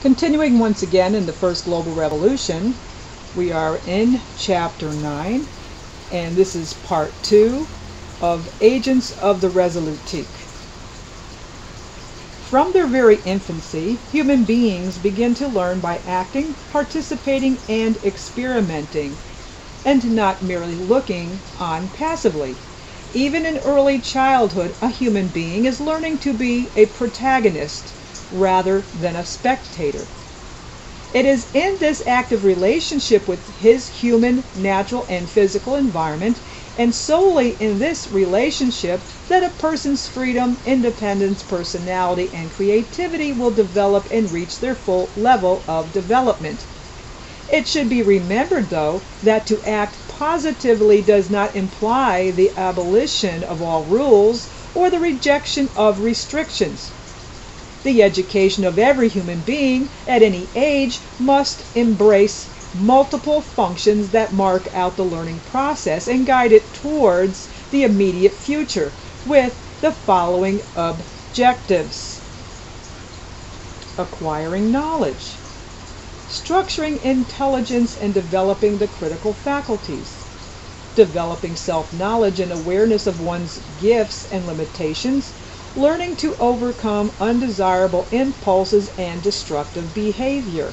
Continuing once again in the First Global Revolution, we are in Chapter 9, and this is Part 2 of Agents of the Resolute. From their very infancy, human beings begin to learn by acting, participating, and experimenting, and not merely looking on passively. Even in early childhood, a human being is learning to be a protagonist rather than a spectator. It is in this active relationship with his human, natural, and physical environment, and solely in this relationship, that a person's freedom, independence, personality, and creativity will develop and reach their full level of development. It should be remembered, though, that to act positively does not imply the abolition of all rules or the rejection of restrictions. The education of every human being at any age must embrace multiple functions that mark out the learning process and guide it towards the immediate future with the following objectives: acquiring knowledge, structuring intelligence and developing the critical faculties, developing self-knowledge and awareness of one's gifts and limitations, learning to overcome undesirable impulses and destructive behavior,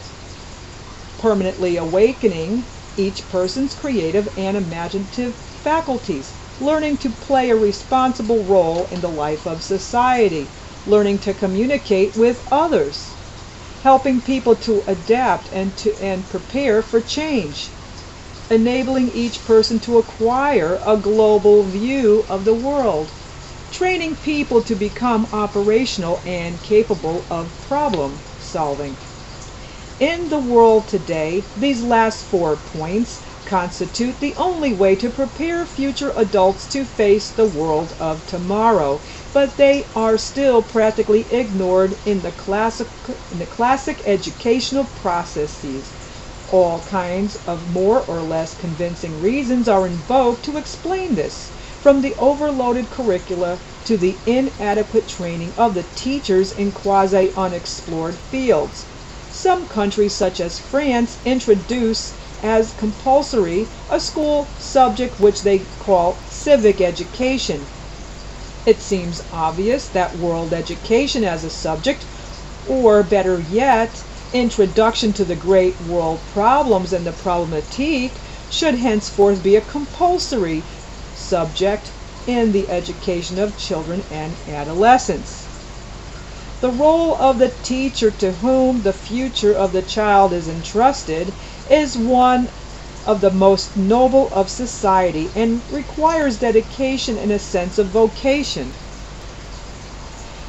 permanently awakening each person's creative and imaginative faculties, learning to play a responsible role in the life of society, learning to communicate with others, helping people to adapt and prepare for change, enabling each person to acquire a global view of the world, training people to become operational and capable of problem solving. In the world today, these last 4 points constitute the only way to prepare future adults to face the world of tomorrow, but they are still practically ignored in the classic educational processes. All kinds of more or less convincing reasons are invoked to explain this, from the overloaded curricula to the inadequate training of the teachers in quasi-unexplored fields. Some countries, such as France, introduce as compulsory a school subject which they call civic education. It seems obvious that world education as a subject, or better yet, introduction to the great world problems and the problematique, should henceforth be a compulsory subject in the education of children and adolescents. The role of the teacher to whom the future of the child is entrusted is one of the most noble of society and requires dedication and a sense of vocation.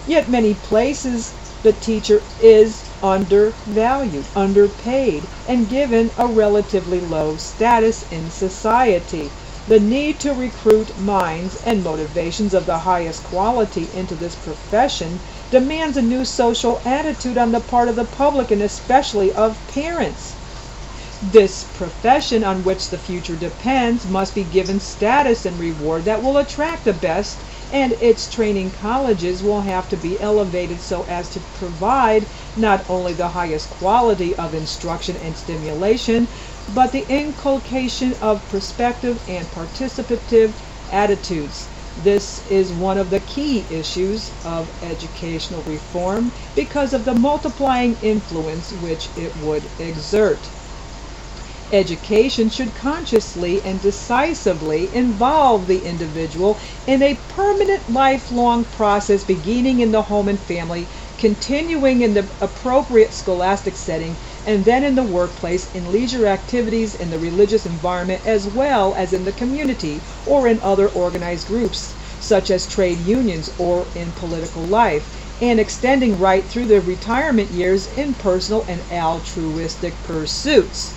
Yet many places the teacher is undervalued, underpaid, and given a relatively low status in society. The need to recruit minds and motivations of the highest quality into this profession demands a new social attitude on the part of the public and especially of parents. This profession on which the future depends must be given status and reward that will attract the best, and its training colleges will have to be elevated so as to provide not only the highest quality of instruction and stimulation, but the inculcation of perspective and participative attitudes. This is one of the key issues of educational reform because of the multiplying influence which it would exert. Education should consciously and decisively involve the individual in a permanent lifelong process beginning in the home and family, continuing in the appropriate scholastic setting, and then in the workplace, in leisure activities, in the religious environment, as well as in the community or in other organized groups, such as trade unions or in political life, and extending right through the retirement years in personal and altruistic pursuits.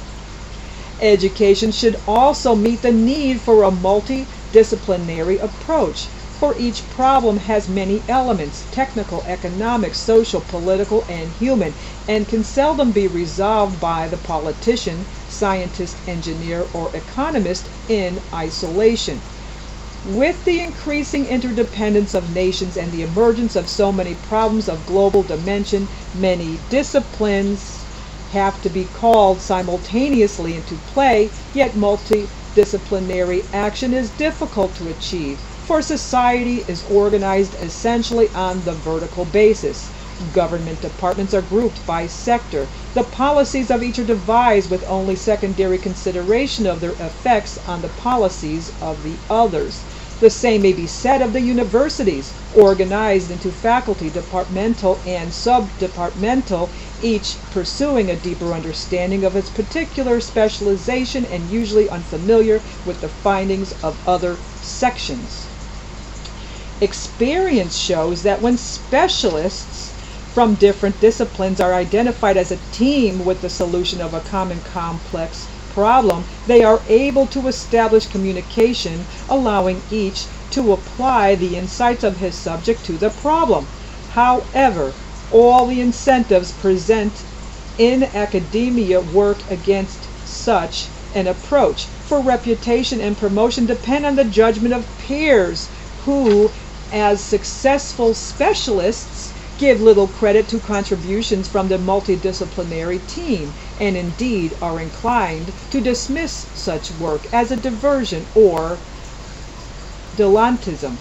Education should also meet the need for a multidisciplinary approach, for each problem has many elements: technical, economic, social, political, and human, and can seldom be resolved by the politician, scientist, engineer, or economist in isolation. With the increasing interdependence of nations and the emergence of so many problems of global dimension, many disciplines have to be called simultaneously into play, yet multidisciplinary action is difficult to achieve, for society is organized essentially on the vertical basis. Government departments are grouped by sector. The policies of each are devised with only secondary consideration of their effects on the policies of the others. The same may be said of the universities, organized into faculty, departmental and sub-departmental, each pursuing a deeper understanding of its particular specialization and usually unfamiliar with the findings of other sections. Experience shows that when specialists from different disciplines are identified as a team with the solution of a common complex problem, they are able to establish communication, allowing each to apply the insights of his subject to the problem. However, all the incentives present in academia work against such an approach, for reputation and promotion depend on the judgment of peers who, as successful specialists, give little credit to contributions from the multidisciplinary team, and indeed are inclined to dismiss such work as a diversion or dilettantism.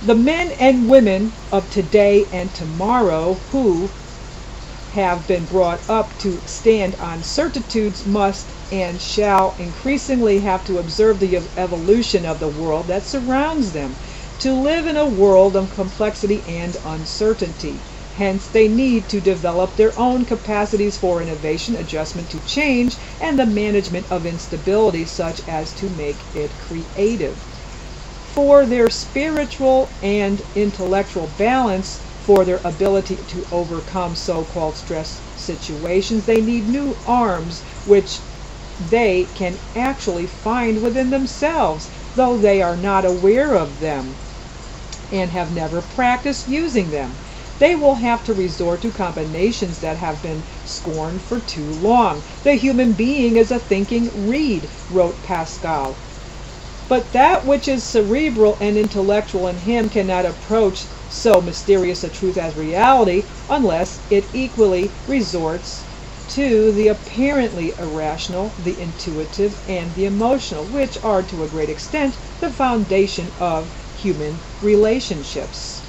The men and women of today and tomorrow who have been brought up to stand on certitudes must and shall increasingly have to observe the evolution of the world that surrounds them, to live in a world of complexity and uncertainty. Hence, they need to develop their own capacities for innovation, adjustment to change, and the management of instability such as to make it creative. For their spiritual and intellectual balance, for their ability to overcome so-called stress situations, they need new arms which they can actually find within themselves, though they are not aware of them and have never practiced using them. They will have to resort to combinations that have been scorned for too long. The human being is a thinking reed, wrote Pascal. But that which is cerebral and intellectual in him cannot approach so mysterious a truth as reality unless it equally resorts to the apparently irrational, the intuitive, and the emotional, which are to a great extent the foundation of human relationships.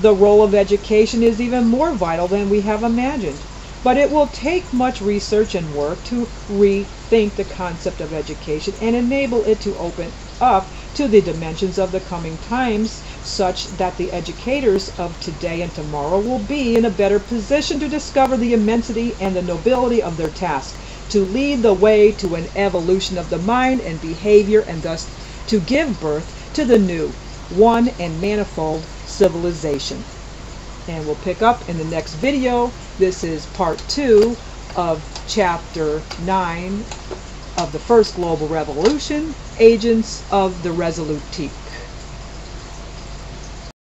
The role of education is even more vital than we have imagined, but it will take much research and work to rethink the concept of education and enable it to open up to the dimensions of the coming times, such that the educators of today and tomorrow will be in a better position to discover the immensity and the nobility of their task, to lead the way to an evolution of the mind and behavior, and thus to give birth to the new, one and manifold civilization. And we'll pick up in the next video. This is part 2 of chapter 9 of the First Global Revolution, Agents of the Resolute.